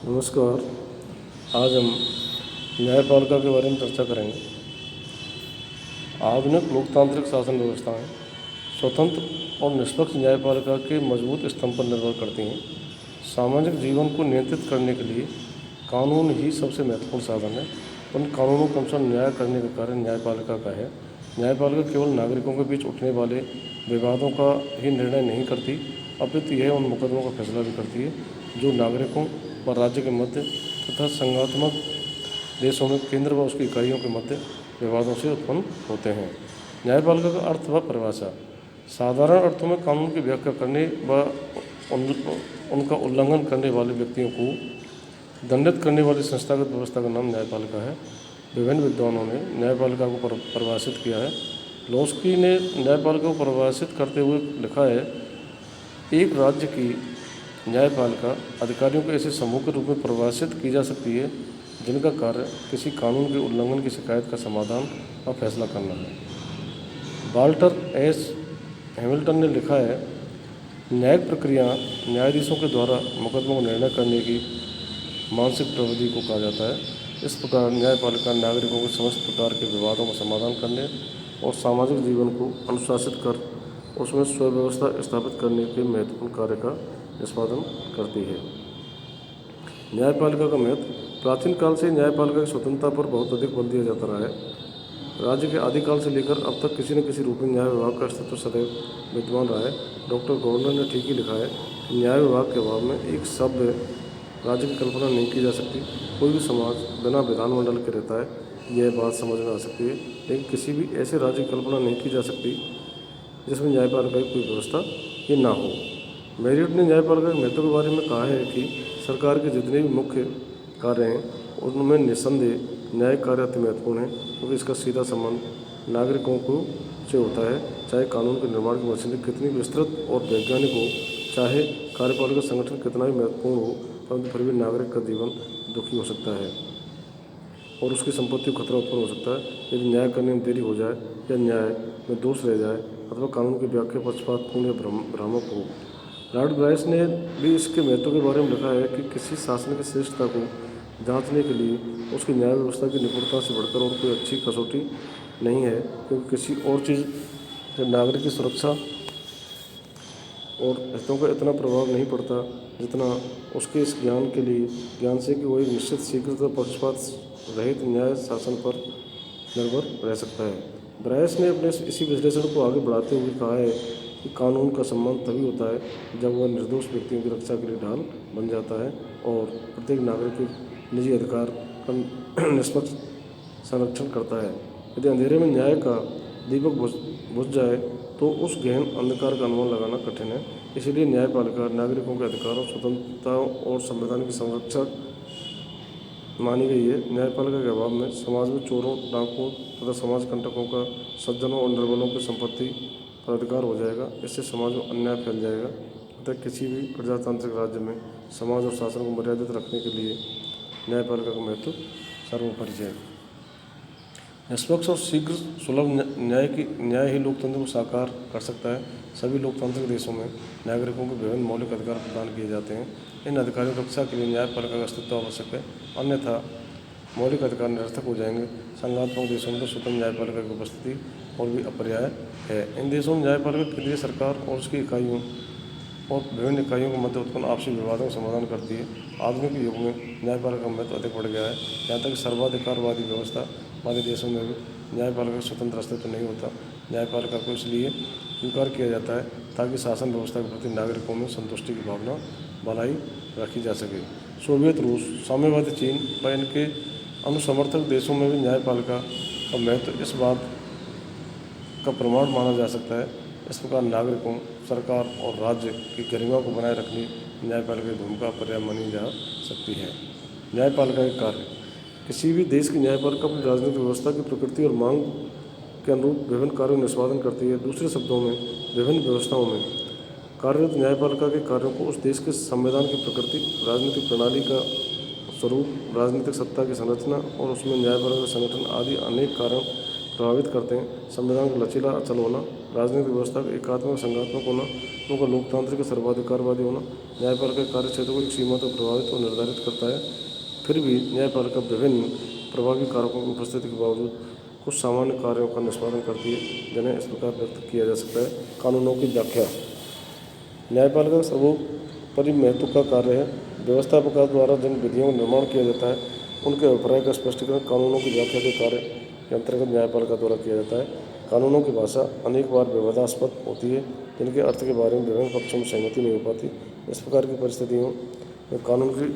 नमस्कार। आज हम न्यायपालिका के बारे में चर्चा करेंगे। आधुनिक लोकतांत्रिक शासन व्यवस्थाएं स्वतंत्र और निष्पक्ष न्यायपालिका के मजबूत स्तंभ पर निर्भर करती हैं। सामाजिक जीवन को नियंत्रित करने के लिए कानून ही सबसे महत्वपूर्ण साधन है। उन कानूनों के अनुसार न्याय करने का कार्य न्यायपालिका का है। न्यायपालिका केवल नागरिकों के बीच उठने वाले विवादों का ही निर्णय नहीं करती, अपितु यह उन मुकदमों का फैसला भी करती है जो नागरिकों व राज्य के मध्य तथा संघात्मक देशों में केंद्र व उसकी इकाइयों के मध्य विवादों से उत्पन्न होते हैं। न्यायपालिका का अर्थ व परिभाषा। साधारण अर्थों में कानून की व्याख्या करने व उनका उल्लंघन करने वाले व्यक्तियों को दंडित करने वाली संस्थागत व्यवस्था का नाम न्यायपालिका है। विभिन्न विद्वानों ने न्यायपालिका को परिभाषित किया है। लोस्की ने न्यायपालिका को परिभाषित करते हुए लिखा है, एक राज्य की न्यायपालिका अधिकारियों के ऐसे समूह के रूप में परिभाषित की जा सकती है जिनका कार्य किसी कानून के उल्लंघन की शिकायत का समाधान और फैसला करना है। वाल्टर एस हैमिल्टन ने लिखा है, न्यायिक प्रक्रिया न्यायाधीशों के द्वारा मुकदमों को निर्णय करने की मानसिक प्रविधि को कहा जाता है। इस प्रकार न्यायपालिका नागरिकों के समस्त प्रकार के विवादों का समाधान करने और सामाजिक जीवन को अनुशासित कर उसमें स्वव्यवस्था स्थापित करने के महत्वपूर्ण कार्य का निष्पादन करती है। न्यायपालिका का महत्व। प्राचीन काल से न्यायपालिका की स्वतंत्रता पर बहुत अधिक बल दिया जाता रहा है। राज्य के आदिकाल से लेकर अब तक किसी न किसी रूप में न्याय विभाग का अस्तित्व सदैव विद्यमान रहा है। डॉक्टर गवर्नर ने ठीक ही लिखा है कि न्याय विभाग के अभाव में एक सभ्य राज्य की कल्पना नहीं की जा सकती। कोई भी समाज बिना विधानमंडल के रहता है, यह बात समझ में आ सकती है, लेकिन किसी भी ऐसे राज्य की कल्पना नहीं की जा सकती जिसमें न्यायपालिका की कोई व्यवस्था ही ना हो। मेरिट ने न्यायपालिका के महत्व के बारे में कहा है कि सरकार के जितने भी मुख्य कार्य हैं उनमें निस्संदेह न्यायिक कार्य अति महत्वपूर्ण है, क्योंकि इसका सीधा संबंध नागरिकों को से होता है। चाहे कानून के निर्माण की मशीनरी कितनी विस्तृत और वैज्ञानिक हो, चाहे कार्यपालिका संगठन कितना भी महत्वपूर्ण हो, परंतु फिर भी नागरिक का जीवन दुखी हो सकता है और उसकी संपत्ति को खतरा उत्पन्न हो सकता है यदि न्याय करने में देरी हो जाए या न्याय में दोष रह जाए अथवा कानून की व्याख्या पक्षपातपूर्ण या भ्रामक हो। लॉर्ड ब्राइस ने भी इसके महत्व के बारे में लिखा है कि किसी शासन की श्रेष्ठता को जांचने के लिए उसकी न्याय व्यवस्था की निपुणता से बढ़कर और कोई अच्छी कसौटी नहीं है, क्योंकि किसी और चीज़ से नागरिक की सुरक्षा और हितों का इतना प्रभाव नहीं पड़ता जितना उसके इस ज्ञान से कि वो एक निश्चित शीघ्रता और पक्षपात रहित न्याय शासन पर निर्भर रह सकता है। ब्राइस ने अपने इसी विश्लेषण को आगे बढ़ाते हुए कहा है कि कानून का सम्मान तभी होता है जब वह निर्दोष व्यक्तियों की रक्षा के लिए ढाल बन जाता है और प्रत्येक नागरिक के निजी अधिकार का निष्पक्ष संरक्षण करता है। यदि अंधेरे में न्याय का दीपक बुझ जाए तो उस गहन अंधकार का अनुमान लगाना कठिन है। इसलिए न्यायपालिका नागरिकों के अधिकारों, स्वतंत्रताओं और संविधान की संरक्षक मानी गई है। न्यायपालिका के अभाव में समाज में चोरों, डाकुओं तथा समाज कंटकों का सज्जनों और निर्बलों की संपत्ति पर अधिकार हो जाएगा। इससे समाज में अन्याय फैल जाएगा। अतः किसी भी प्रजातांत्रिक राज्य में समाज और शासन को मर्यादित रखने के लिए न्यायपालिका का महत्व सर्वोपरि है। निष्पक्ष और शीघ्र सुलभ न्याय ही लोकतंत्र को साकार कर सकता है। सभी लोकतांत्रिक देशों में नागरिकों को विभिन्न मौलिक अधिकार प्रदान किए जाते हैं। इन अधिकारों की रक्षा के लिए न्यायपालिका का अस्तित्व आवश्यक है, अन्यथा मौलिक अधिकार निरर्थक हो जाएंगे। संघात्मक देशों में तो स्वतंत्र न्यायपालिका की उपस्थिति और भी अपरिहार्य है। इन देशों में न्यायपालिका केंद्रीय सरकार और उसकी इकाइयों और विभिन्न इकाइयों के मध्य उत्पन्न आपसी विवादों का समाधान करती है। आधुनिक युग में न्यायपालिका का महत्व अधिक बढ़ गया है। यहाँ तक कि सर्वाधिकारवादी व्यवस्था वाले देशों में भी न्यायपालिका का स्वतंत्र अस्तित्व नहीं होता। न्यायपालिका को इसलिए स्वीकार किया जाता है ताकि शासन व्यवस्था के प्रति नागरिकों में संतुष्टि की भावना बनाई रखी जा सके। सोवियत रूस, साम्यवादी चीन व इनके अनुसमर्थक देशों में भी न्यायपालिका का महत्व इस बात का प्रमाण माना जा सकता है। इस प्रकार नागरिकों, सरकार और राज्य की गरिमा को बनाए रखने न्यायपालिका की भूमिका पर्याप्त मानी जा सकती है। न्यायपालिका के कार्य। किसी भी देश की न्यायपालिका अपनी राजनीतिक व्यवस्था की प्रकृति और मांग के अनुरूप विभिन्न कार्यों का निष्पादन करती है। दूसरे शब्दों में, विभिन्न व्यवस्थाओं में कार्यरत न्यायपालिका के कार्यों को उस देश के संविधान की प्रकृति, राजनीतिक प्रणाली का स्वरूप, राजनीतिक सत्ता की संरचना और उसमें न्यायपालिका संगठन आदि अनेक कारण प्रभावित करते हैं। संविधान का लचीला अचल होना, राजनीतिक व्यवस्था का एकात्मक संघात्मक होना, उनका लोकतांत्रिक सर्वाधिकारवादी होना न्यायपालिका के कार्य क्षेत्र को एक सीमा तक प्रभावित और निर्धारित करता है। फिर भी न्यायपालिका विभिन्न प्रभावी कारकों की उपस्थिति के बावजूद कुछ सामान्य कार्यों का निष्पादन करती है, जिन्हें इस प्रकार व्यक्त किया जा सकता है। कानूनों की व्याख्या। न्यायपालिका का सर्वोपरि महत्व का कार्य है। व्यवस्थापकों द्वारा जिन विधियों का निर्माण किया जाता है उनके अभिप्राय का स्पष्टीकरण कानूनों की व्याख्या के कार्य के अंतर्गत न्यायपालिका द्वारा किया जाता है। कानूनों की भाषा अनेक बार विवादास्पद होती है, जिनके अर्थ के बारे में विभिन्न पक्षों में सहमति नहीं हो पाती। इस प्रकार की परिस्थितियों में कानून की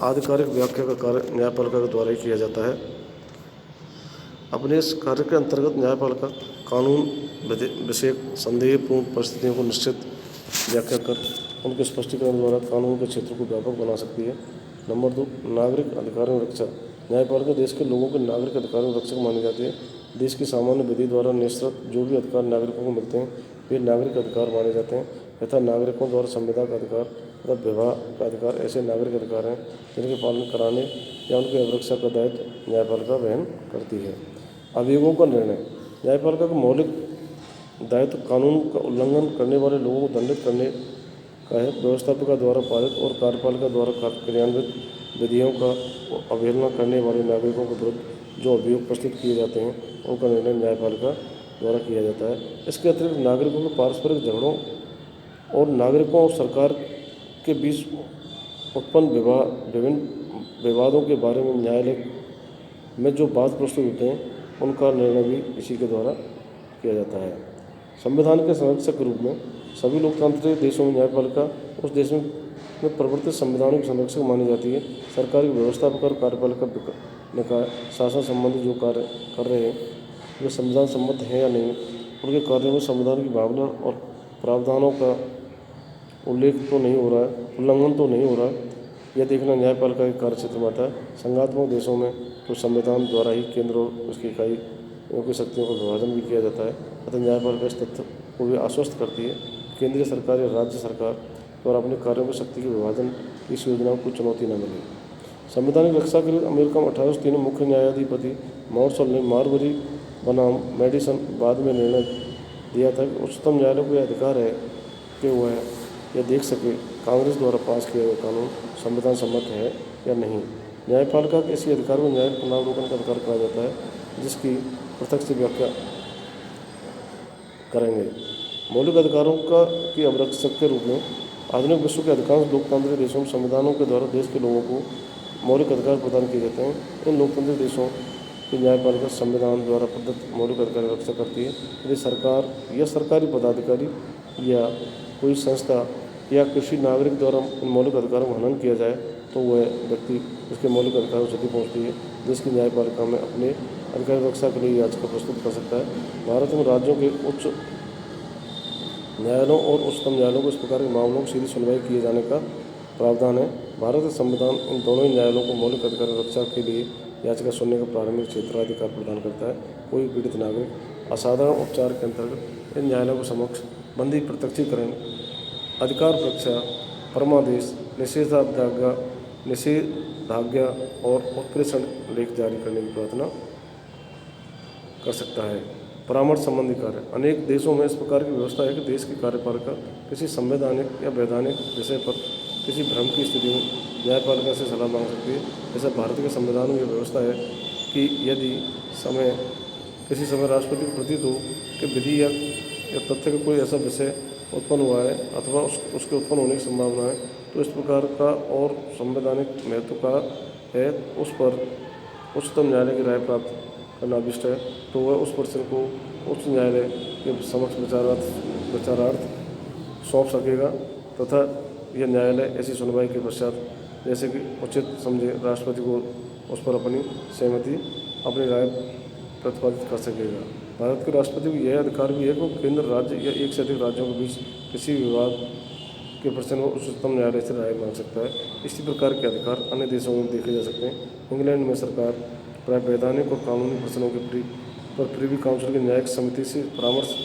आधिकारिक व्याख्या का कार्य न्यायपालिका के द्वारा ही किया जाता है। अपने इस कार्य के अंतर्गत न्यायपालिका कानून विषयक संदेहपूर्ण परिस्थितियों को निश्चित व्याख्या कर उनके स्पष्टीकरण द्वारा कानून के क्षेत्र को व्यापक बना सकती है। नंबर 2, नागरिक अधिकारों की रक्षा। न्यायपालिका देश के लोगों के नागरिक अधिकारों की रक्षक मानी जाती है। देश की सामान्य विधि द्वारा निश्चित जो भी अधिकार नागरिकों को मिलते हैं वे नागरिक अधिकार माने जाते हैं तथा नागरिकों द्वारा संविदा का अधिकार तथा विवाह का अधिकार ऐसे नागरिक अधिकार हैं जिनके पालन कराने या उनकी अभिरक्षा का दायित्व न्यायपालिका वहन करती है। अभियोगों का निर्णय। न्यायपालिका का मौलिक दायित्व कानून का उल्लंघन करने वाले लोगों को दंडित करने का है। व्यवस्थापिका द्वारा पारित और कार्यपालिका द्वारा क्रियान्वित विधियों का अवहेलना करने वाले नागरिकों के विरुद्ध जो अभियोग प्रस्तुत किए जाते हैं उनका निर्णय न्यायपालिका द्वारा किया जाता है। इसके अतिरिक्त नागरिकों के पारस्परिक झगड़ों और नागरिकों और सरकार के बीच उत्पन्न विभिन्न विवादों के बारे में न्यायालय में जो वाद प्रस्तुत होते हैं उनका निर्णय भी इसी के द्वारा किया जाता है। संविधान के संरक्षक के रूप में सभी लोकतांत्रिक देशों में न्यायपालिका उस देश में प्रवर्तित संविधानों की संरक्षक मानी जाती है। सरकार की व्यवस्थापक और कार्यपालिका निकाय शासन संबंधी जो कार्य कर रहे हैं वे संविधान सम्मत हैं या नहीं, उनके कार्यों में संविधान की भावना और प्रावधानों का उल्लेख तो नहीं हो रहा है, उल्लंघन तो नहीं हो रहा है, यह देखना न्यायपालिका के कार्य क्षेत्र में आता है। संघात्मक देशों में तो संविधान द्वारा ही केंद्र और उसकी इकाइयों की शक्तियों का विभाजन भी किया जाता है अतः न्यायपालिका इस तथ्य को भी आश्वस्त करती है केंद्रीय सरकार या राज्य सरकार द्वारा अपने कार्यों में शक्ति के विभाजन की इस योजना को चुनौती न मिले। संवैधानिक रक्षा के लिए अमेरिका में 1803 में मुख्य न्यायाधिपति मार्शल ने मार्बरी बनाम मेडिसन बाद में निर्णय दिया था कि उच्चतम न्यायालय को यह अधिकार है कि वह यह देख सके कांग्रेस द्वारा पास किया गया कानून संविधान सम्मत है या नहीं। न्यायपालिका के इसी अधिकार को न्यायिक पुनरावलोकन का अधिकार कहा जाता है, जिसकी पृथक से व्याख्या करेंगे। मौलिक अधिकारों की अवरक्षक के रूप में आधुनिक विश्व के अधिकांश लोकतांत्रिक देशों में संविधानों के द्वारा देश के लोगों को मौलिक अधिकार प्रदान किए जाते हैं। इन लोकतांत्रिक देशों की न्यायपालिका संविधान द्वारा प्रदत्त मौलिक अधिकार की रक्षा करती है। यदि सरकार या सरकारी पदाधिकारी या कोई संस्था या किसी नागरिक द्वारा इन मौलिक अधिकारों का हनन किया जाए तो वह व्यक्ति उसके मौलिक अधिकारों को क्षति पहुँचती है। देश की न्यायपालिका में अपने अधिकार रक्षा के लिए याचिका प्रस्तुत कर सकता है। भारत में राज्यों के उच्च न्यायालयों और उच्चतम न्यायालयों को इस प्रकार के मामलों की सीधी सुनवाई किए जाने का प्रावधान है। भारत का संविधान इन दोनों ही न्यायालयों को मौलिक अधिकार रक्षा के लिए याचिका सुनने का प्रारंभिक क्षेत्राधिकार प्रदान करता है। कोई पीड़ित नागरिक असाधारण उपचार के अंतर्गत इन न्यायालयों के समक्ष बंदी प्रत्यक्षीकरण, अधिकार परीक्षा, परमादेश, निषेधाज्ञा और उत्प्रेषण लेख जारी करने की प्रार्थना कर सकता है। परामर्श संबंधी कार्य। अनेक देशों में इस प्रकार की व्यवस्था है कि देश की कार्यपालिका किसी संवैधानिक या वैधानिक विषय पर किसी भ्रम की स्थिति में न्यायपालिका से सलाह मांग सकती है। जैसे भारत के संविधान में यह व्यवस्था है कि यदि किसी समय राष्ट्रपति को प्रतीत हो कि विधि या तथ्य का कोई ऐसा विषय उत्पन्न हुआ है अथवा उसके उत्पन्न होने की संभावना है तो इस प्रकार का और संवैधानिक महत्व का है, उस पर उच्चतम न्यायालय की राय प्राप्त करना अभिष्ट है, तो वह उस प्रश्न को उच्च न्यायालय के समक्ष विचारार्थ सौंप सकेगा तथा यह न्यायालय ऐसी सुनवाई के पश्चात जैसे कि उचित समझे राष्ट्रपति को उस पर अपनी राय प्रतिपादित कर सकेगा। भारत के राष्ट्रपति को यह अधिकार भी है कि वो केंद्र राज्य या एक से अधिक राज्यों के बीच किसी विवाद के प्रश्न को उच्चतम न्यायालय से राय मांग सकता है। इसी प्रकार के अधिकार अन्य देशों में देखे जा सकते हैं। इंग्लैंड में सरकार प्राय वैधानिक और कानूनी प्रश्नों के पर प्रिवी काउंसिल की न्यायिक समिति से परामर्श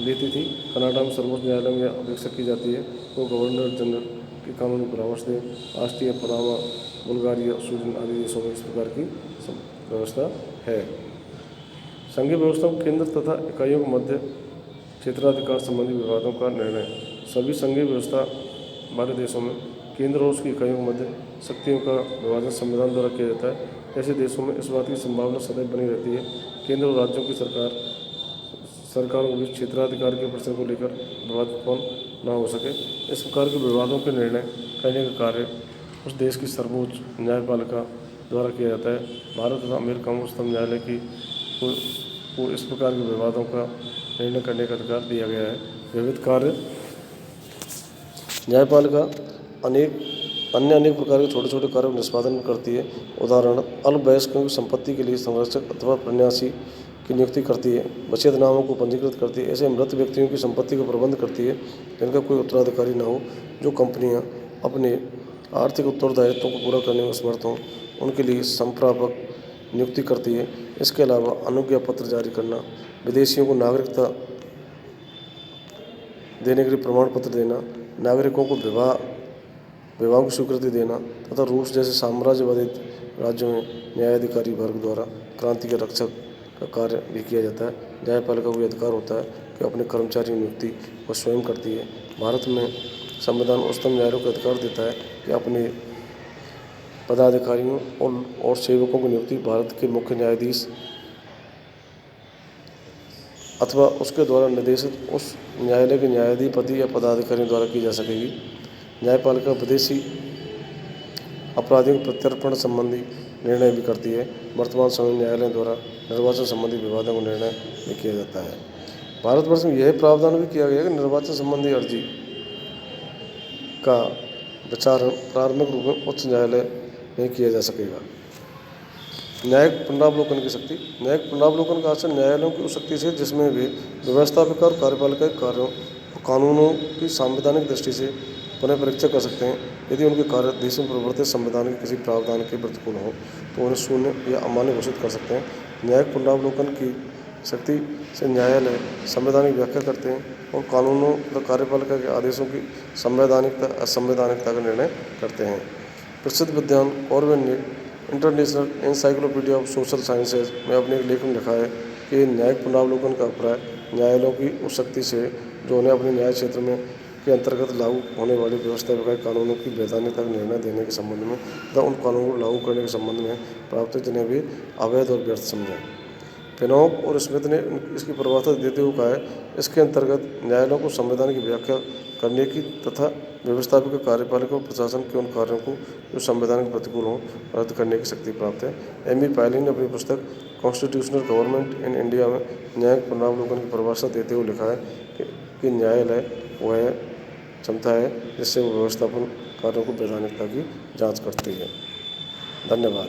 लेती थी। कनाडा में सर्वोच्च न्यायालय में अपेक्षा की जाती है वो गवर्नर जनरल के कानूनी परामर्श दें। ऑस्ट्रिया, पनामा, बुल्गारिया, स्वीडन आदि देशों में इस प्रकार की व्यवस्था है। संघीय व्यवस्था में केंद्र तथा इकाइयों के मध्य क्षेत्राधिकार संबंधी विवादों का निर्णय। सभी संघीय व्यवस्था वाले देशों में केंद्र और उसकी इकाइयों के मध्य शक्तियों का विभाजन संविधान द्वारा किया जाता है। ऐसे देशों में इस बात की संभावना सदैव बनी रहती है केंद्र और राज्यों की सरकारों के बीच क्षेत्राधिकार के प्रश्न को लेकर विवाद उत्पन्न न हो सके। इस प्रकार के विवादों के निर्णय करने का कार्य उस देश की सर्वोच्च न्यायपालिका द्वारा किया जाता है। भारत तथा अमेरिका में उच्चतम न्यायालय को इस प्रकार के विवादों का निर्णय करने का अधिकार दिया गया है। विविध कार्य न्यायपालिका अनेक प्रकार के छोटे छोटे कार्यों का निष्पादन करती है। उदाहरण, अल्पवयस्कों की संपत्ति के लिए संरक्षक अथवा प्रन्यासी की नियुक्ति करती है, वसीयतनामों को पंजीकृत करती है, ऐसे मृत व्यक्तियों की संपत्ति का प्रबंध करती है जिनका कोई उत्तराधिकारी न हो। जो कंपनियां अपने आर्थिक उत्तरदायित्वों को पूरा करने में असमर्थ हों उनके लिए संप्रापक नियुक्ति करती है। इसके अलावा अनुज्ञा पत्र जारी करना, विदेशियों को नागरिकता देने के लिए प्रमाण पत्र देना, नागरिकों को विवाह की स्वीकृति देना तथा रूस जैसे साम्राज्यवादी राज्यों में न्यायाधिकारी वर्ग द्वारा क्रांति के रक्षक का कार्य भी किया जाता है। न्यायपालिका को यह अधिकार होता है कि अपने कर्मचारी नियुक्ति को स्वयं करती है। भारत में संविधान उच्चतम न्यायालय को अधिकार देता है कि अपने पदाधिकारियों और सेवकों की नियुक्ति भारत के मुख्य न्यायाधीश अथवा उसके द्वारा निर्देशित उस न्यायालय के न्यायाधिपति या पदाधिकारियों द्वारा की जा सकेगी। न्यायपालिका विदेशी अपराधियों के प्रत्यर्पण संबंधी निर्णय भी करती है। वर्तमान समय में न्यायालय द्वारा निर्वाचन संबंधी विवादों का निर्णय भी किया जाता है। भारतवर्ष में यह प्रावधान भी किया गया है कि निर्वाचन संबंधी अर्जी का विचार प्रारंभिक रूप में उच्च न्यायालय में किया जा सकेगा। न्यायिक पुनरावलोकन की शक्ति। न्यायिक पुनरावलोकन का आचरण न्यायालयों की उस शक्ति से जिसमें वे व्यवस्थापिका और कार्यपालिका के कार्यों और कानूनों की संवैधानिक दृष्टि से पुनः परीक्षा कर सकते हैं। यदि उनके कार्य देश में प्रवर्तित संविधान के किसी प्रावधान के प्रतिकूल हो तो उन्हें शून्य या अमान्य घोषित कर सकते हैं। न्यायिक पुनरावलोकन की शक्ति से न्यायालय संवैधानिक व्याख्या करते हैं और कानूनों तथा कार्यपालिका के आदेशों की संवैधानिकता असंवैधानिकता का निर्णय करते हैं। प्रसिद्ध विद्वान ऑरवेल ने international encyclopedia of social sciences में अपने एक लेख में लिखा है कि न्यायिक पुनरावलोकन का अभिप्राय न्यायालयों की उस शक्ति से जो उन्हें अपने न्याय क्षेत्र में के अंतर्गत लागू होने वाली व्यवस्थापिका कानूनों की वैधानिकता का निर्णय देने के संबंध में तथा उन कानूनों को लागू करने के संबंध में प्राप्त है जिन्हें वे अवैध और व्यर्थ समझें। फेनॉक और स्मिथ ने इसकी परिभाषा देते हुए कहा है, इसके अंतर्गत न्यायालयों को संविधान की व्याख्या करने की तथा व्यवस्थापिका कार्यपालिका और प्रशासन के उन कार्यों को जो संवैधानिक प्रतिकूल हों रद्द करने की शक्ति प्राप्त है। एमी पायलिन ने अपनी पुस्तक कॉन्स्टिट्यूशनल गवर्नमेंट इन इंडिया में न्यायिक पुनरावलोकन की परिभाषा देते हुए लिखा है कि न्यायालय वह क्षमता है जिससे वो व्यवस्थापन कार्यों को वैधानिकता की जांच करती है। धन्यवाद।